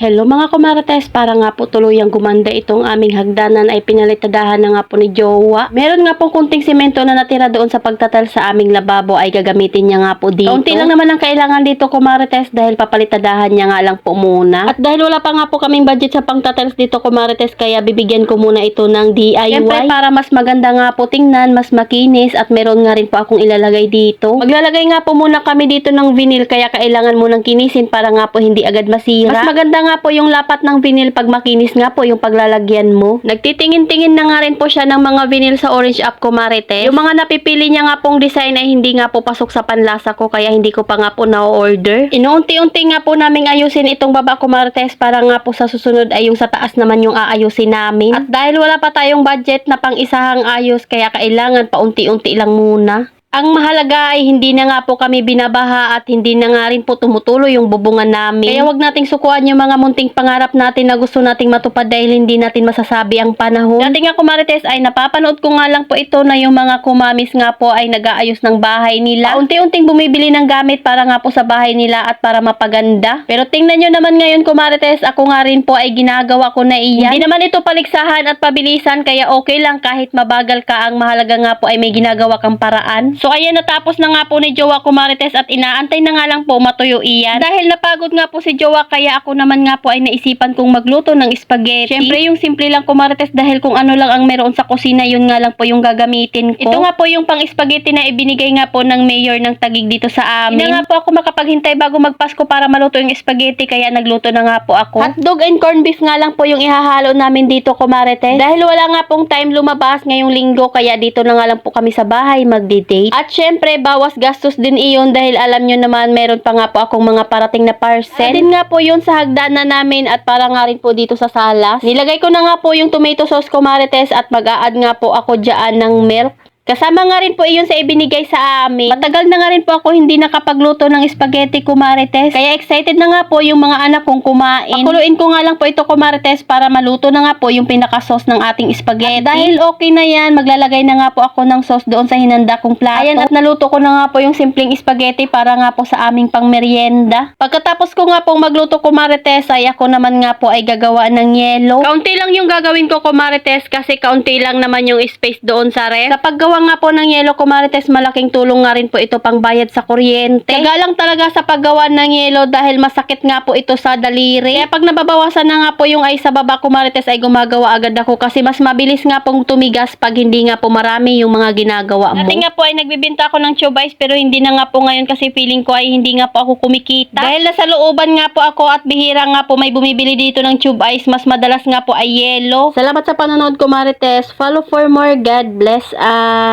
Hello mga kumarites, para nga po tuluyang gumanda itong aming hagdanan ay pinalitadahan na nga po ni Jowa. Meron nga pong kunting simento na natira doon sa pagtatal sa aming lababo ay gagamitin niya nga po dito. Kaunti lang naman ang kailangan dito kumarites dahil papalitadahan niya nga lang po muna. At dahil wala pa nga po kaming budget sa pangtatals dito kumarites kaya bibigyan ko muna ito ng DIY. Siyempre para mas maganda nga po tingnan, mas makinis at meron nga rin po akong ilalagay dito. Maglalagay nga po muna kami dito ng vinyl kaya kailangan munang kinisin para nga po hindi agad masira. Mas maganda nga po yung lapat ng vinyl pag makinis nga po yung paglalagyan mo. Nagtitingin-tingin na nga rin po siya ng mga vinyl sa Orange App ko Marites. Yung mga napipili niya nga pong design ay hindi nga po pasok sa panlasa ko kaya hindi ko pa nga po na-order. Inuunti-unti nga po naming ayusin itong baba ko Marites para nga po sa susunod ay yung sa taas naman yung aayusin namin. At dahil wala pa tayong budget na pang isahang ayos kaya kailangan paunti-unti lang muna. Ang mahalaga ay hindi na nga po kami binabaha at hindi na nga rin po tumutuloy yung bubungan namin. Kaya wag nating sukuan yung mga munting pangarap natin na gusto nating matupad dahil hindi natin masasabi ang panahon. Dati nga kumarites ay napapanood ko nga lang po ito na yung mga kumamis nga po ay nag-aayos ng bahay nila. Unti-unting bumibili ng gamit para nga po sa bahay nila at para mapaganda. Pero tingnan nyo naman ngayon kumarites, ako nga rin po ay ginagawa ko na iyan. Hindi naman ito paligsahan at pabilisan kaya okay lang kahit mabagal ka, ang mahalaga nga po ay may ginagawa kang paraan. So ayan, natapos na nga po ni Jowa kumarites at inaantay na nga lang po matuyo iyan. Dahil napagod nga po si Jowa kaya ako naman nga po ay naisipan kong magluto ng spaghetti. Syempre yung simple lang kumarites dahil kung ano lang ang meron sa kusina yun nga lang po yung gagamitin ko. Ito nga po yung pang spaghetti na ibinigay nga po ng mayor ng Taguig dito sa amin. Hindi nga po ako makapaghintay bago magpasko para maluto yung spaghetti kaya nagluto na nga po ako. Hotdog and corned beef nga lang po yung ihahalo namin dito kumarites. Dahil wala nga pong time lumabas ngayong linggo kaya dito na nga lang po kami sa bahay magdi-date. At syempre, bawas gastos din iyon dahil alam nyo naman meron pa nga po akong mga parating na parcel. Din nga po yun sa hagdanan namin at para nga rin po dito sa salas. Nilagay ko na nga po yung tomato sauce ko marites at mag-a-add nga po ako dyan ng milk. Kasama nga rin po iyon sa ibinigay sa amin. Matagal na nga rin po ako hindi nakapagluto ng spaghetti kumarites. Kaya excited na nga po yung mga anak kong kumain. Pakuluin ko nga lang po ito kumarites para maluto na nga po yung pinaka-sauce ng ating spaghetti. At dahil okay na yan, maglalagay na nga po ako ng sauce doon sa hinanda kong plato. Ayan, at naluto ko na nga po yung simpleng spaghetti para nga po sa aming pangmeryenda. Pagkatapos ko nga pong magluto kumarites ay ako naman nga po ay gagawa ng yelo. Kaunti lang yung gagawin ko kumarites kasi kaunti lang naman yung space doon sa ref. Sa paggawa nga po ng yelo kumarites, malaking tulong nga rin po ito pang bayad sa kuryente. Tagalang talaga sa paggawa ng yelo dahil masakit nga po ito sa daliri. Kaya pag nababawasan na nga po yung ice sa baba kumarites ay gumagawa agad ako kasi mas mabilis nga pong tumigas pag hindi nga po marami yung mga ginagawa mo. Dati nga po ay nagbibinta ako ng tube ice pero hindi na nga po ngayon kasi feeling ko ay hindi nga po ako kumikita. Dahil nasa looban nga po ako at bihira nga po may bumibili dito ng tube ice, mas madalas nga po ay yelo. Salamat sa panonood kumarites. Follow for more. God bless us.